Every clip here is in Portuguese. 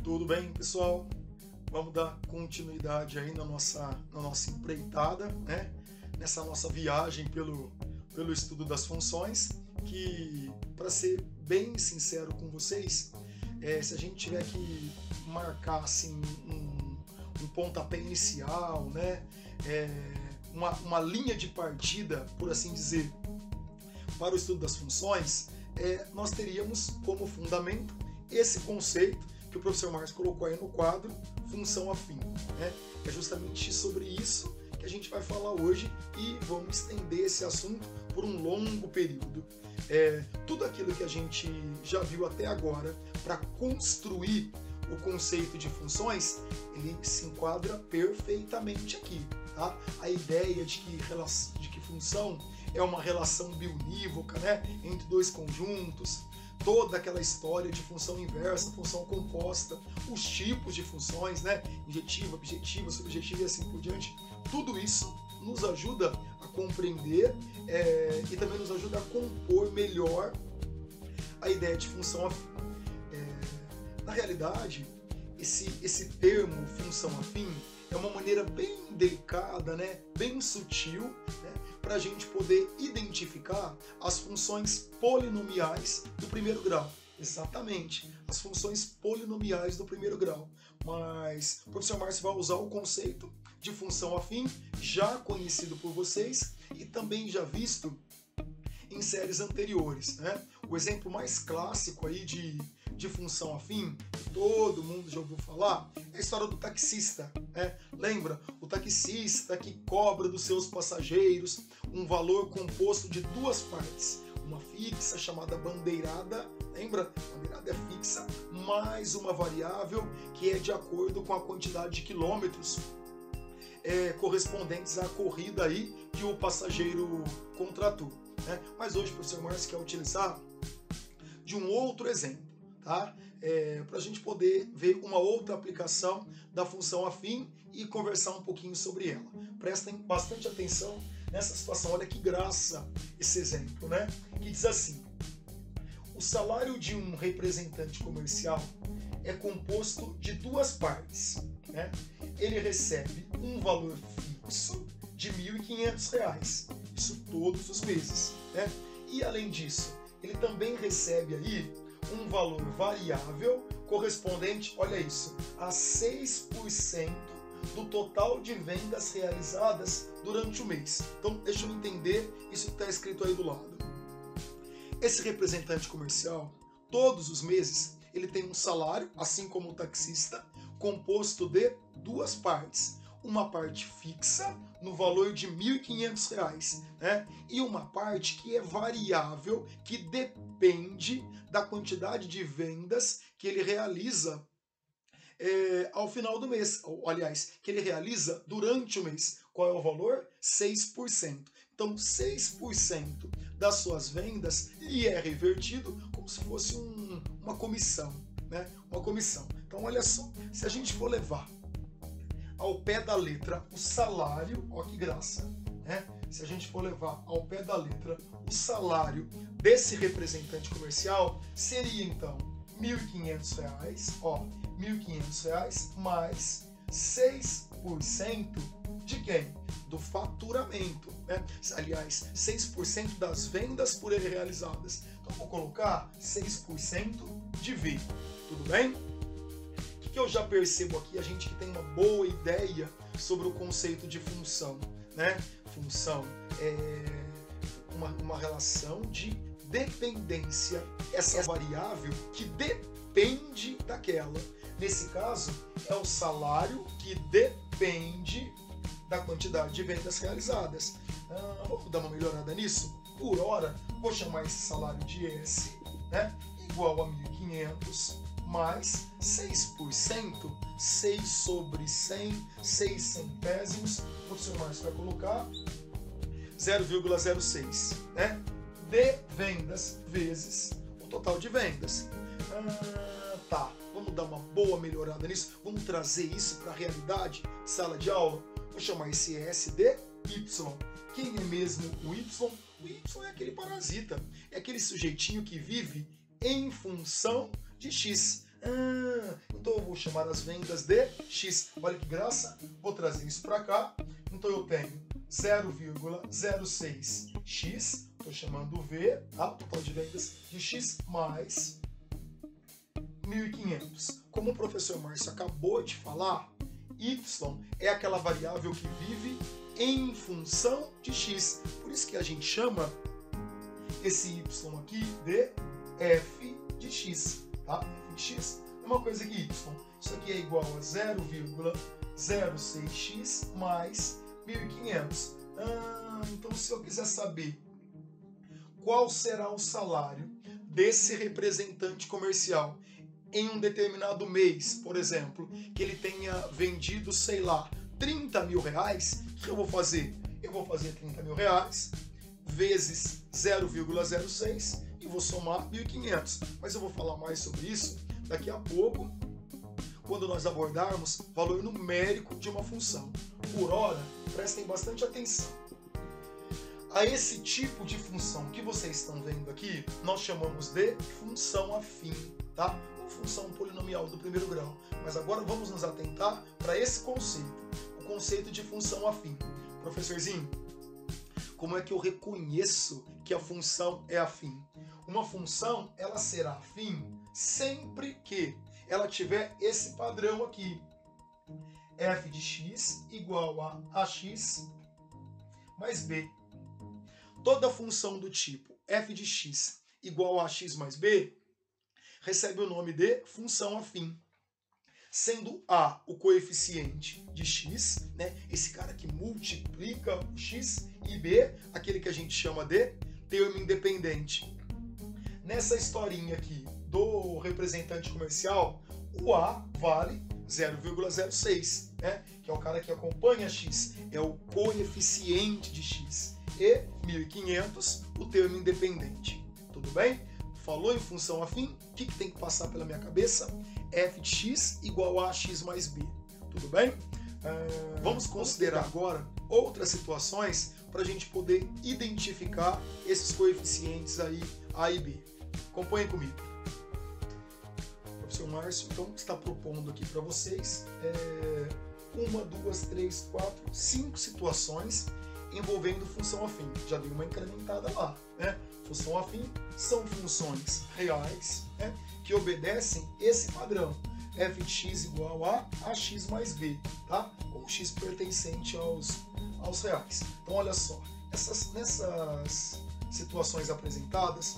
Tudo bem, pessoal? Vamos dar continuidade aí na nossa empreitada, né? Nessa nossa viagem pelo estudo das funções, que, para ser bem sincero com vocês, se a gente tiver que marcar assim, um pontapé inicial, né? Uma linha de partida, por assim dizer, para o estudo das funções, nós teríamos como fundamento esse conceito que o professor Márcio colocou aí no quadro, função afim, né? É justamente sobre isso que a gente vai falar hoje e vamos estender esse assunto por um longo período. Tudo aquilo que a gente já viu até agora para construir o conceito de funções, ele se enquadra perfeitamente aqui, tá? A ideia de que função é uma relação biunívoca, né, entre dois conjuntos, toda aquela história de função inversa, função composta, os tipos de funções, né, injetiva, objetiva, subjetiva e assim por diante, tudo isso nos ajuda a compreender e também nos ajuda a compor melhor a ideia de função afim. Na realidade, esse termo função afim é uma maneira bem delicada, né, bem sutil, né, para a gente poder identificar as funções polinomiais do primeiro grau. Exatamente, as funções polinomiais do primeiro grau. Mas o professor Márcio vai usar o conceito de função afim, já conhecido por vocês e também já visto em séries anteriores, né? O exemplo mais clássico aí de função afim, que todo mundo já ouviu falar, é a história do taxista, né? Lembra? O taxista que cobra dos seus passageiros um valor composto de duas partes, uma fixa chamada bandeirada, lembra? Bandeirada é fixa, mais uma variável que é de acordo com a quantidade de quilômetros correspondentes à corrida aí que o passageiro contratou, né? Mas hoje o professor Márcio quer utilizar de um outro exemplo, tá? Para a gente poder ver uma outra aplicação da função afim e conversar um pouquinho sobre ela. Prestem bastante atenção nessa situação. Olha que graça esse exemplo, né? Que diz assim: o salário de um representante comercial é composto de duas partes, né? Ele recebe um valor fixo de R$ 1.500, isso todos os meses, né? E além disso, ele também recebe aí um valor variável correspondente, olha isso, a 6% do total de vendas realizadas durante o mês. Então, deixa eu entender isso que está escrito aí do lado. Esse representante comercial, todos os meses, ele tem um salário, assim como o taxista, composto de duas partes. Uma parte fixa, no valor de R$ 1.500, né? E uma parte que é variável, que depende da quantidade de vendas que ele realiza ao final do mês. Ou, aliás, que ele realiza durante o mês. Qual é o valor? 6%. Então, 6% das suas vendas lhe é revertido como se fosse uma comissão, né? Uma comissão. Então, olha só, se a gente for levar ao pé da letra o salário, ó que graça, né? Se a gente for levar ao pé da letra o salário desse representante comercial, seria então R$ 1.500, ó, R$ 1.500 mais 6% de quem? Do faturamento, né? Aliás, 6% das vendas por ele realizadas. Então vou colocar 6% de V, tudo bem? O que eu já percebo aqui, a gente que tem uma boa ideia sobre o conceito de função, né? Função é uma relação de dependência, essa variável que depende daquela. Nesse caso, é o salário que depende da quantidade de vendas realizadas. Vamos dar uma melhorada nisso? Por hora, vou chamar esse salário de S, né? Igual a 1.500 mais 6%, 6 sobre 100, 6 centésimos, o professor Márcio vai colocar 0,06, né? De vendas vezes o total de vendas. Tá, vamos dar uma boa melhorada nisso, vamos trazer isso para a realidade, sala de aula. Vou chamar esse S de Y. Quem é mesmo o Y? O Y é aquele parasita, é aquele sujeitinho que vive em função de X. Então eu vou chamar as vendas de X. Olha que graça. Vou trazer isso para cá. Então eu tenho 0,06x. Estou chamando V, tá? Total de vendas de X mais 1.500. Como o professor Márcio acabou de falar, Y é aquela variável que vive em função de X. Por isso que a gente chama esse Y aqui de f de X, tá? F de X é uma coisa que Y. Isso aqui é igual a 0,06x mais 1.500. Então se eu quiser saber qual será o salário desse representante comercial em um determinado mês, por exemplo, que ele tenha vendido, sei lá, 30 mil reais, o que eu vou fazer? Eu vou fazer 30 mil reais vezes 0,06 e vou somar 1.500. Mas eu vou falar mais sobre isso daqui a pouco, quando nós abordarmos valor numérico de uma função. Por hora, prestem bastante atenção. A esse tipo de função que vocês estão vendo aqui, nós chamamos de função afim, tá? Ou função polinomial do primeiro grau. Mas agora vamos nos atentar para esse conceito, o conceito de função afim. Professorzinho, como é que eu reconheço que a função é afim? Uma função, ela será afim sempre que ela tiver esse padrão aqui. F de x igual a ax mais b. Toda função do tipo f de x igual a ax mais b recebe o nome de função afim. Sendo A o coeficiente de x, né, esse cara que multiplica o x, e B aquele que a gente chama de termo independente. Nessa historinha aqui do representante comercial, o A vale 0,06, né, que é o cara que acompanha x, é o coeficiente de x, e 1.500 o termo independente. Tudo bem? Falou em função afim, o que tem que passar pela minha cabeça? F de x igual a x mais b. Tudo bem? Vamos considerar agora outras situações para a gente poder identificar esses coeficientes aí, A e B. Acompanhem comigo. O professor Márcio então está propondo aqui para vocês 1, 2, 3, 4, 5 situações envolvendo função afim. Já dei uma incrementada lá, né? Função afim são funções reais, né, que obedecem esse padrão. F de x igual a ax mais b, tá? Com o x pertencente aos reais. Então, olha só, nessas situações apresentadas,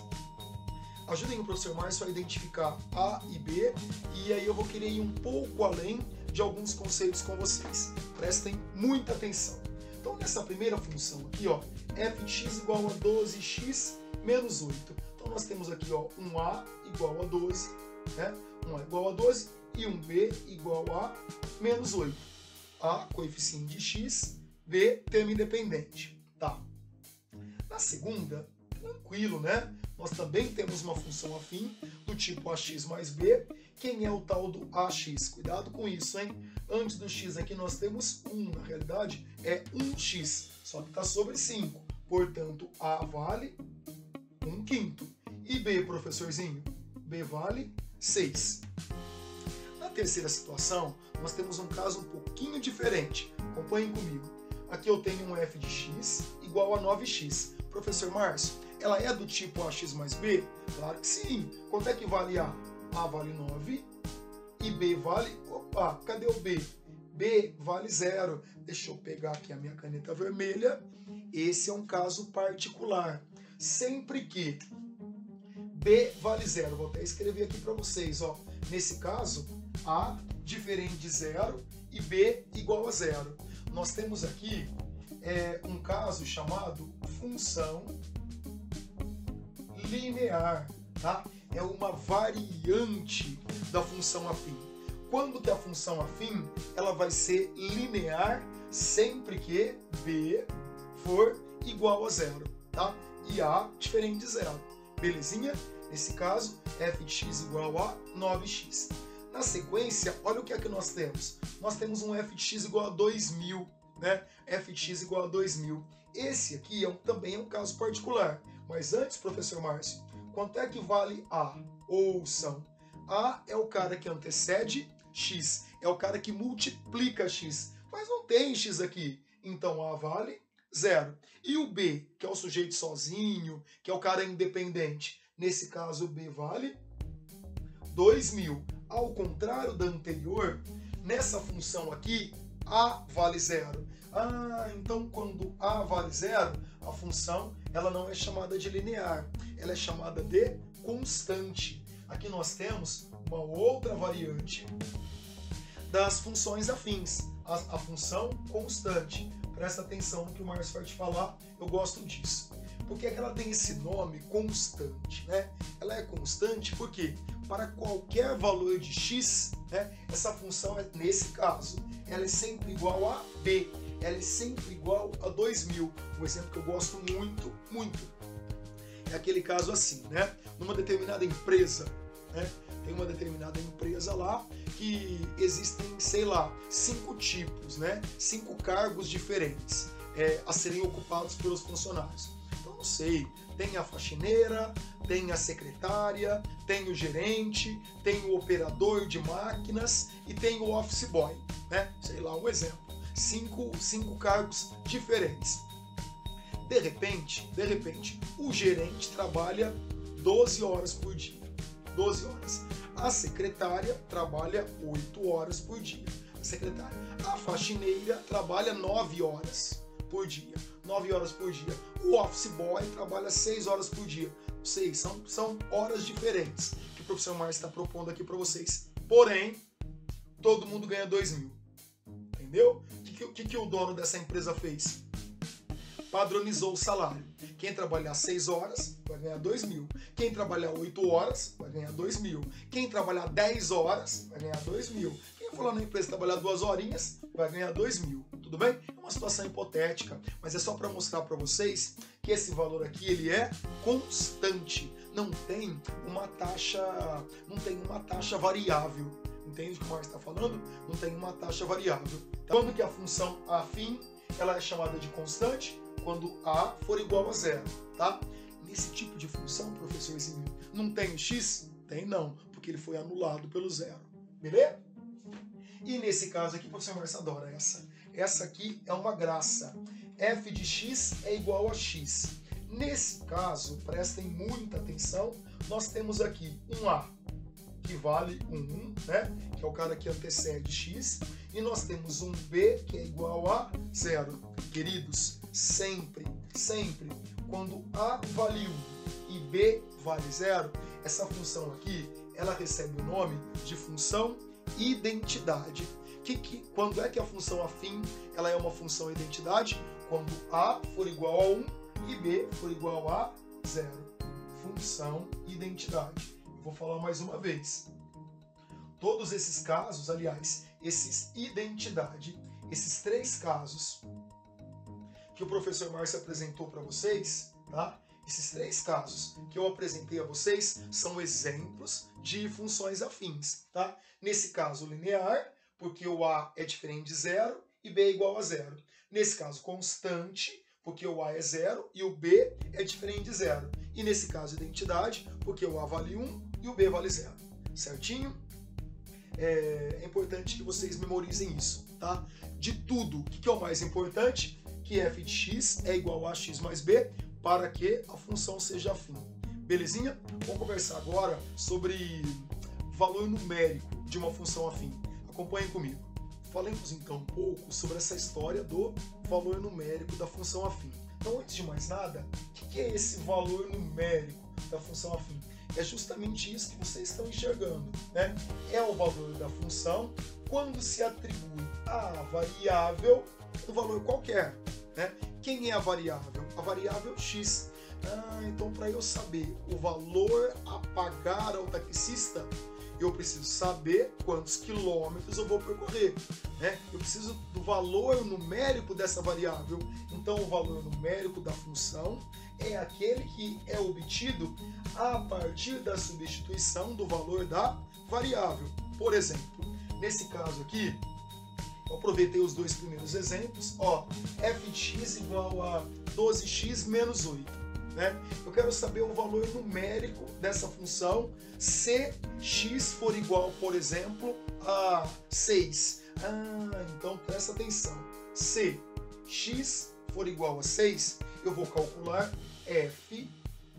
ajudem o professor Márcio a identificar A e B, e aí eu vou querer ir um pouco além de alguns conceitos com vocês. Prestem muita atenção. Então, nessa primeira função aqui, ó, f de x igual a 12x menos 8. Então, nós temos aqui, ó, um A igual a 12, né? Um A igual a 12 e um B igual a menos 8. A, coeficiente de x, B, termo independente. Tá. Na segunda, tranquilo, né? Nós também temos uma função afim do tipo ax mais b. Quem é o tal do ax? Cuidado com isso, hein? Antes do x aqui nós temos 1, na realidade é 1x, só que está sobre 5. Portanto, A vale 1/5. E B, professorzinho? B vale 6. Na terceira situação, nós temos um caso um pouquinho diferente. Acompanhem comigo. Aqui eu tenho um f de x igual a 9x. Professor Márcio, ela é do tipo ax mais b? Claro que sim. Quanto é que vale A? A vale 9 e B vale... Opa, cadê o B? B vale 0. Deixa eu pegar aqui a minha caneta vermelha. Esse é um caso particular. Sempre que B vale 0, vou até escrever aqui para vocês, ó. Nesse caso, A diferente de 0 e B igual a 0. Nós temos aqui um caso chamado função linear, tá? É uma variante da função afim. Quando que a função afim ela vai ser linear sempre que B for igual a 0, tá? E A diferente de 0. Belezinha? Nesse caso, f de x igual a 9x. Na sequência, olha o que é que nós temos. Nós temos um f de x igual a 2000, né? F de x igual a 2000. Esse aqui também é um caso particular. Mas antes, professor Márcio, quanto é que vale A? Ouçam. A é o cara que antecede x, é o cara que multiplica x, mas não tem x aqui, então A vale 0. E o B, que é o sujeito sozinho, que é o cara independente, nesse caso o B vale 2.000. Ao contrário da anterior, nessa função aqui, A vale 0. Então quando A vale 0, a função ela não é chamada de linear, ela é chamada de constante. Aqui nós temos uma outra variante das funções afins, a função constante. Presta atenção no que o Márcio vai te falar, eu gosto disso. Por que é que ela tem esse nome constante, né? Ela é constante porque para qualquer valor de x, né, essa função, nesse caso, ela é sempre igual a b, ela é sempre igual a 2.000. Um exemplo que eu gosto muito, é aquele caso assim, né? Numa determinada empresa, né? Tem uma determinada empresa lá que existem, sei lá, 5 tipos, né? 5 cargos diferentes a serem ocupados pelos funcionários. Então, não sei, tem a faxineira, tem a secretária, tem o gerente, tem o operador de máquinas e tem o office boy, né? Sei lá, um exemplo. 5 cargos diferentes. De repente, o gerente trabalha 12 horas por dia. 12 horas. A secretária trabalha 8 horas por dia. A faxineira trabalha 9 horas por dia. 9 horas por dia. O office boy trabalha 6 horas por dia. Não sei, são horas diferentes que o professor Márcio está propondo aqui para vocês. Porém, todo mundo ganha 2.000. Entendeu? O que o dono dessa empresa fez? Padronizou o salário. Quem trabalhar 6 horas vai ganhar 2.000. Quem trabalhar 8 horas vai ganhar 2.000. Quem trabalhar 10 horas vai ganhar 2.000. Quem for lá na empresa trabalhar 2 horinhas vai ganhar 2.000. Tudo bem? É uma situação hipotética, mas é só para mostrar para vocês que esse valor aqui ele é constante. Não tem uma taxa variável. Entende o que o Márcio está falando? Não tem uma taxa variável. Quando que a função afim ela é chamada de constante? Quando A for igual a 0, tá? Nesse tipo de função, professorzinho, não tem x? Tem não, porque ele foi anulado pelo 0. Beleza? E nesse caso aqui, o professor Márcio adora essa. Essa aqui é uma graça. F de x é igual a x. Nesse caso, prestem muita atenção, nós temos aqui um A, que vale 1, né? Que é o cara que antecede x. E nós temos um B, que é igual a 0. Queridos, sempre, quando A vale 1 e B vale 0, essa função aqui, ela recebe o nome de função identidade. Quando é que a função afim ela é uma função identidade? Quando A for igual a 1 e B for igual a 0. Função identidade. Eu vou falar mais uma vez. Todos esses casos, aliás, esses identidade, esses 3 casos que o professor Márcio apresentou para vocês, tá? Esses 3 casos que eu apresentei a vocês são exemplos de funções afins, tá? Nesse caso, linear, porque o A é diferente de 0 e B é igual a 0. Nesse caso, constante, porque o A é 0 e o B é diferente de 0. E nesse caso, identidade, porque o A vale 1 e o B vale 0. Certinho? É importante que vocês memorizem isso, tá? De tudo, o que é o mais importante? Que f de x é igual a x mais b para que a função seja afim. Belezinha? Vamos conversar agora sobre valor numérico de uma função afim. Acompanhem comigo. Falemos então um pouco sobre essa história do valor numérico da função afim. Então, antes de mais nada, o que é esse valor numérico da função afim? É justamente isso que vocês estão enxergando, né? É o valor da função quando se atribui à variável um valor qualquer, né? Quem é a variável? A variável x. Então para eu saber o valor a pagar ao taxista, eu preciso saber quantos quilômetros eu vou percorrer, né? Eu preciso do valor numérico dessa variável. Então o valor numérico da função é aquele que é obtido a partir da substituição do valor da variável. Por exemplo, nesse caso aqui, eu aproveitei os 2 primeiros exemplos. Ó, f de x igual a 12x menos 8. né? Eu quero saber o valor numérico dessa função se x for igual, por exemplo, a 6. Então presta atenção. Se x for igual a 6, eu vou calcular f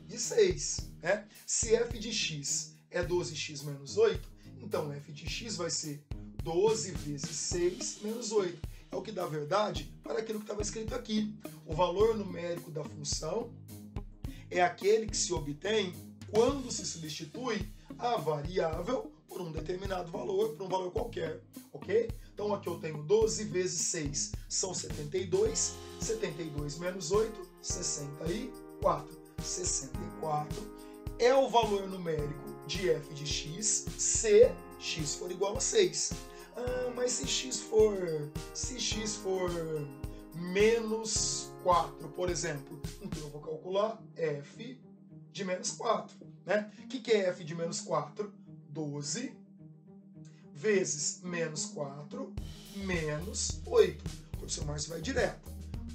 de 6. Né? Se f de x é 12x menos 8, então f de x vai ser 12 vezes 6 menos 8. É o que dá verdade para aquilo que estava escrito aqui. O valor numérico da função é aquele que se obtém quando se substitui a variável por um determinado valor, por um valor qualquer, ok? Então aqui eu tenho 12 vezes 6 são 72, 72 menos 8, 64. 64 é o valor numérico de f de x se x for igual a 6. Mas se x for menos 4, por exemplo, então eu vou calcular f de menos 4. Né? O que é f de menos 4? 12 vezes menos 4 menos 8. O professor Márcio vai direto.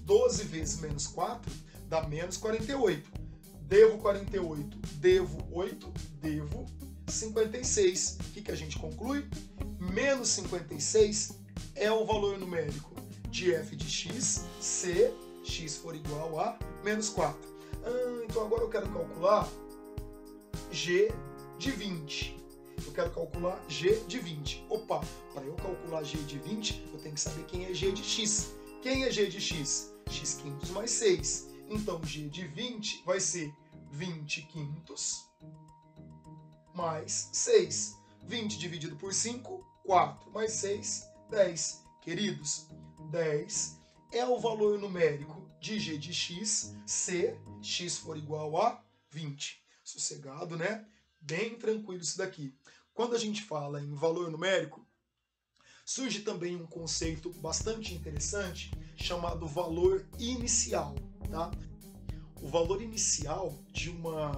12 vezes menos 4 dá menos 48. Devo 48, devo 8, devo 56. O que a gente conclui? Menos 56 é o valor numérico de f de x se x for igual a menos 4. Então agora eu quero calcular g de 20. Eu quero calcular g de 20. Opa, para eu calcular g de 20, eu tenho que saber quem é g de x. Quem é g de x? x quintos mais 6. Então g de 20 vai ser 20 quintos mais 6. 20 dividido por 5, 4 mais 6, 10. Queridos, 10 é o valor numérico de g de x se x for igual a 20. Sossegado, né? Bem tranquilo isso daqui. Quando a gente fala em valor numérico, surge também um conceito bastante interessante chamado valor inicial. Tá? O valor inicial de uma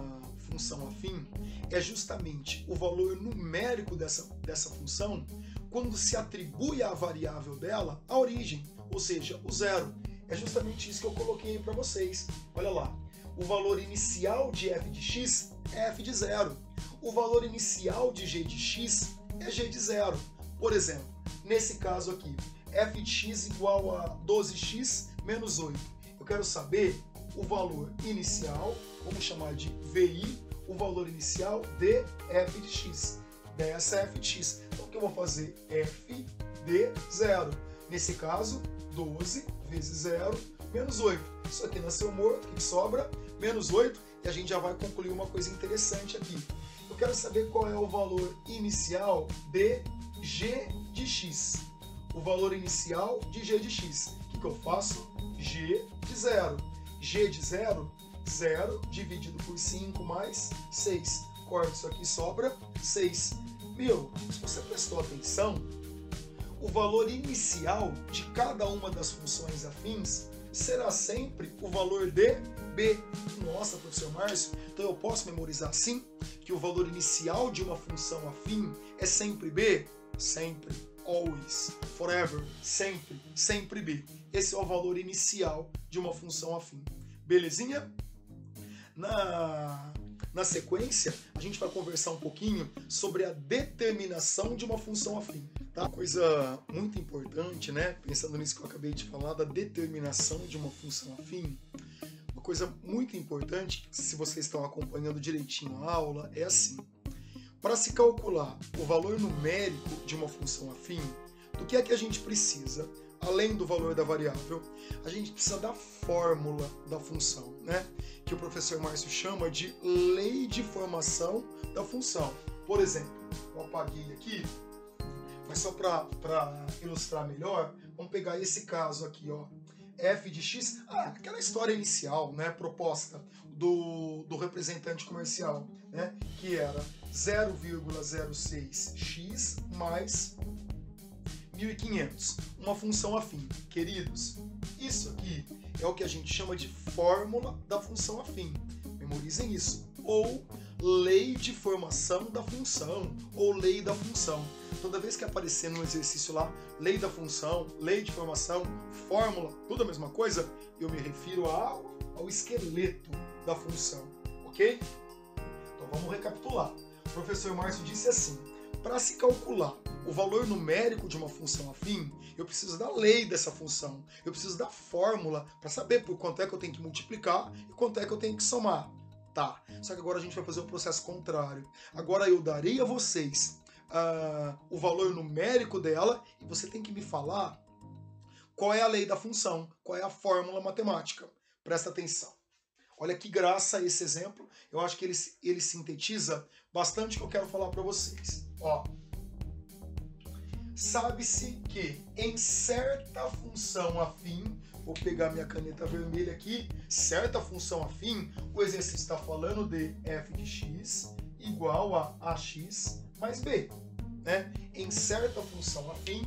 função afim é justamente o valor numérico dessa função quando se atribui à variável dela a origem, ou seja, o zero. É justamente isso que eu coloquei para vocês. Olha lá, o valor inicial de f de x é f de zero. O valor inicial de g de x é g de zero. Por exemplo, nesse caso aqui, f de x igual a 12x menos 8. Eu quero saber o valor inicial, vamos chamar de VI, o valor inicial de f de x, dessa f de x. Então o que eu vou fazer? F de zero. Nesse caso, 12 vezes 0 menos 8. Isso aqui nasceu morto, o que sobra? Menos 8, e a gente já vai concluir uma coisa interessante aqui. Eu quero saber qual é o valor inicial de g de x. O valor inicial de g de x. O que eu faço? G de 0. G de 0, 0 dividido por 5 mais 6. Corta isso aqui, sobra 6. Se você prestou atenção, o valor inicial de cada uma das funções afins será sempre o valor de b. Nossa, professor Márcio, então eu posso memorizar assim? Que o valor inicial de uma função afim é sempre b? Sempre, always, forever, sempre, sempre b. Esse é o valor inicial de uma função afim. Belezinha? Na sequência, a gente vai conversar um pouquinho sobre a determinação de uma função afim. Tá? Uma coisa muito importante, né? Pensando nisso que eu acabei de falar, da determinação de uma função afim. Uma coisa muito importante, se vocês estão acompanhando direitinho a aula, é assim. Para se calcular o valor numérico de uma função afim, do que é que a gente precisa? Além do valor da variável, a gente precisa da fórmula da função, né? Que o professor Márcio chama de lei de formação da função. Por exemplo, eu apaguei aqui, mas só para ilustrar melhor, vamos pegar esse caso aqui, ó. F de x, aquela história inicial, né, proposta do representante comercial, né, que era 0,06x mais 1.500, uma função afim. Queridos, isso aqui é o que a gente chama de fórmula da função afim. Memorizem isso. Ou lei de formação da função, ou lei da função. Toda vez que aparecer no exercício lá, lei da função, lei de formação, fórmula, tudo a mesma coisa, eu me refiro ao esqueleto da função, ok? Então vamos recapitular. O professor Márcio disse assim: para se calcular o valor numérico de uma função afim, eu preciso da lei dessa função, eu preciso da fórmula para saber por quanto é que eu tenho que multiplicar e quanto é que eu tenho que somar. Tá, só que agora a gente vai fazer o processo contrário. Agora eu darei a vocês o valor numérico dela e você tem que me falar qual é a lei da função, qual é a fórmula matemática. Presta atenção. Olha que graça esse exemplo. Eu acho que ele sintetiza bastante o que eu quero falar para vocês. Ó, sabe-se que em certa função afim, vou pegar minha caneta vermelha aqui, certa função afim, o exercício está falando de f de x igual a ax mais b. Né? Em certa função afim,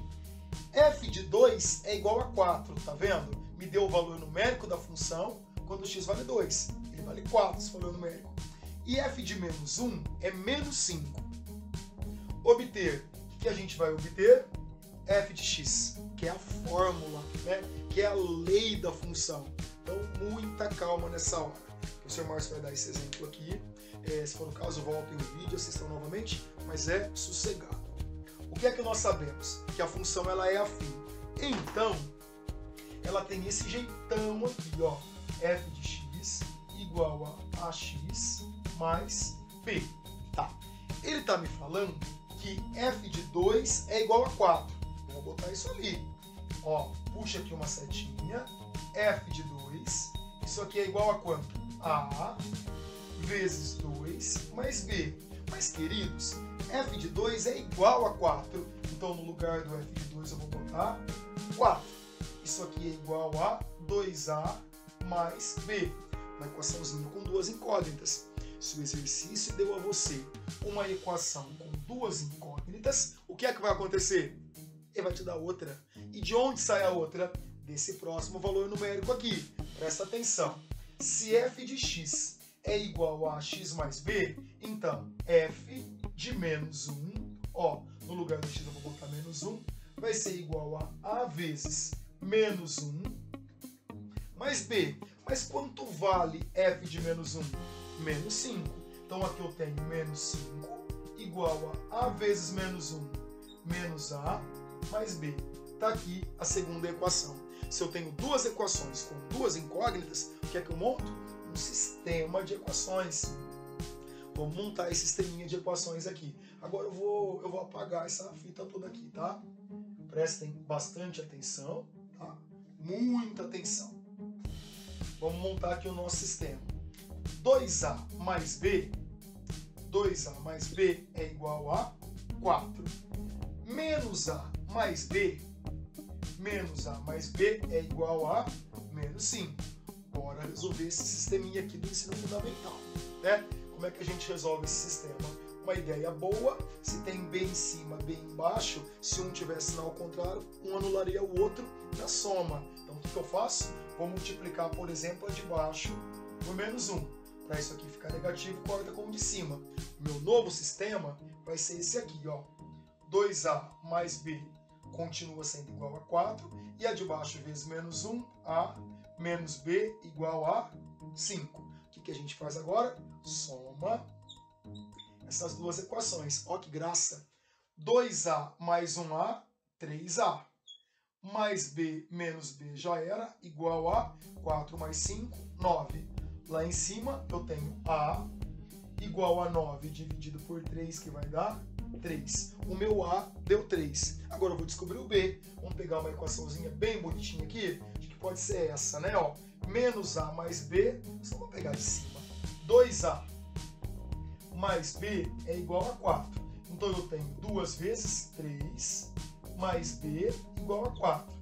f de 2 é igual a 4, tá vendo? Me deu o valor numérico da função quando x vale 2. Ele vale 4, esse valor numérico. E f de menos 1 é menos 5. Obter, o que a gente vai obter? F de x, que é a fórmula, né? Que é a lei da função. Então, muita calma nessa hora. O professor Márcio vai dar esse exemplo aqui. Se for o caso, voltem o vídeo, assistam novamente, mas é sossegado. O que é que nós sabemos? Que a função ela é afim. Então, ela tem esse jeitão aqui, ó. F de x igual a ax mais b. Tá. Ele está me falando que f de 2 é igual a 4. Eu vou botar isso ali. Ó, puxa aqui uma setinha. F de 2. Isso aqui é igual a quanto? A vezes 2 mais b. Mas, queridos, f de 2 é igual a 4. Então, no lugar do f de 2, eu vou botar 4. Isso aqui é igual a 2a mais b. Uma equaçãozinha com duas incógnitas. Se o exercício deu a você uma equação com duas incógnitas, o que é que vai acontecer? Ele vai te dar outra. E de onde sai a outra? Desse próximo valor numérico aqui. Presta atenção. Se f de x é igual a x mais b, então f de menos 1, ó, no lugar do x eu vou botar menos 1, vai ser igual a vezes menos 1 mais b. Mas quanto vale f de menos 1? Menos 5. Então aqui eu tenho menos 5 igual a vezes menos 1 menos a mais b. Está aqui a segunda equação. Se eu tenho duas equações com duas incógnitas, o que é que eu monto? Um sistema de equações. Vou montar esse sisteminha de equações aqui. Agora eu vou apagar essa fita toda aqui, tá? Prestem bastante atenção, tá? Muita atenção. Vamos montar aqui o nosso sistema. 2a mais b, 2a mais b é igual a 4. Menos a mais b, menos a mais b é igual a menos 5. Bora resolver esse sisteminha aqui do ensino fundamental, né? Como é que a gente resolve esse sistema? Uma ideia boa, se tem b em cima, b embaixo, se um tiver sinal ao contrário, um anularia o outro na soma. Então o que eu faço? Vou multiplicar, por exemplo, a de baixo por menos 1. Para isso aqui ficar negativo, corta com o de cima. O meu novo sistema vai ser esse aqui, ó. 2a mais b continua sendo igual a 4, e a de baixo vezes menos 1, a menos b igual a 5. O que a gente faz agora? Soma essas duas equações. Ó que graça! 2a mais 1a, 3a. Mais b menos b já era, igual a 4 mais 5, 9. Lá em cima eu tenho a igual a 9 dividido por 3, que vai dar 3. O meu a deu 3. Agora eu vou descobrir o b. Vamos pegar uma equaçãozinha bem bonitinha aqui. Acho que pode ser essa, né? Ó, menos a mais b, só vou pegar de cima. 2a mais b é igual a 4. Então eu tenho 2 vezes 3 mais b igual a 4.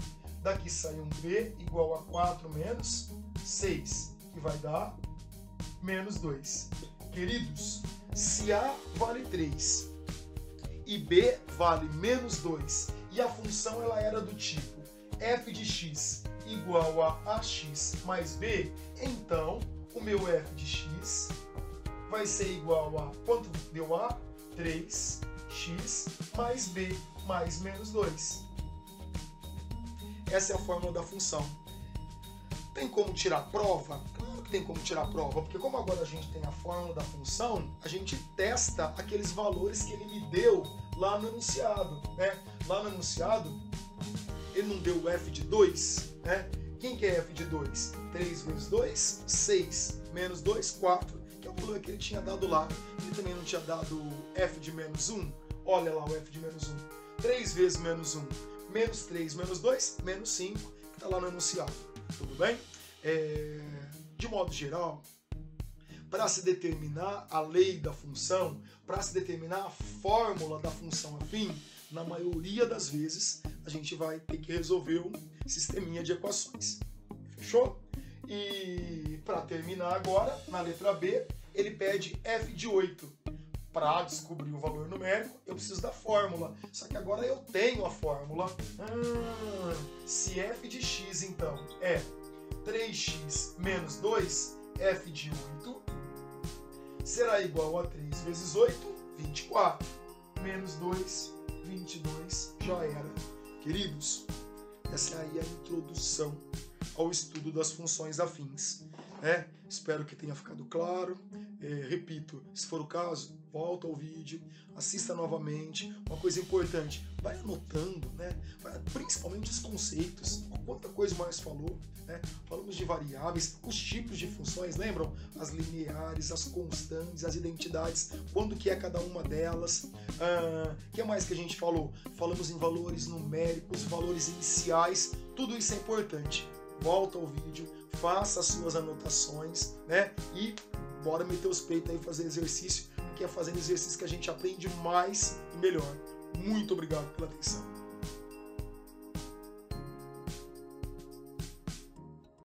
Daqui sai um b igual a 4 menos 6, que vai dar menos 2. Queridos, se a vale 3 e b vale menos 2, e a função ela era do tipo f de x igual a ax mais b, então o meu f de x vai ser igual a, quanto deu a? 3x mais b mais menos 2. Essa é a fórmula da função. Tem como tirar prova? Claro que tem como tirar a prova? Porque como agora a gente tem a fórmula da função, a gente testa aqueles valores que ele me deu lá no enunciado, né? Lá no enunciado, ele não deu o f de 2, né? Quem que é f de 2? 3 vezes 2, 6. Menos 2, 4. Que é o valor que ele tinha dado lá. Ele também não tinha dado f de menos 1. Olha lá o f de menos 1. 3 vezes menos 1. Menos 3, menos 2, menos 5. Que está lá no enunciado. Tudo bem? De modo geral, para se determinar a lei da função, para se determinar a fórmula da função afim, na maioria das vezes, a gente vai ter que resolver um sisteminha de equações. Fechou? E para terminar agora, na letra B, ele pede f de 8. Para descobrir o valor numérico, eu preciso da fórmula. Só que agora eu tenho a fórmula. Se f de x, então, é 3x menos 2, f de 8 será igual a 3 vezes 8, 24. Menos 2, 22, já era. Queridos, essa aí é a introdução ao estudo das funções afins. Espero que tenha ficado claro. Repito, se for o caso, volta ao vídeo, assista novamente. Uma coisa importante, vai anotando, né? Principalmente os conceitos. Quanta coisa mais falou, né? Falamos de variáveis, os tipos de funções, lembram? As lineares, as constantes, as identidades, quando que é cada uma delas. O que mais que a gente falou? Falamos em valores numéricos, valores iniciais, tudo isso é importante. Volta ao vídeo, faça as suas anotações, né? E bora meter os peitos aí e fazer exercício, porque é fazendo exercício que a gente aprende mais e melhor. Muito obrigado pela atenção.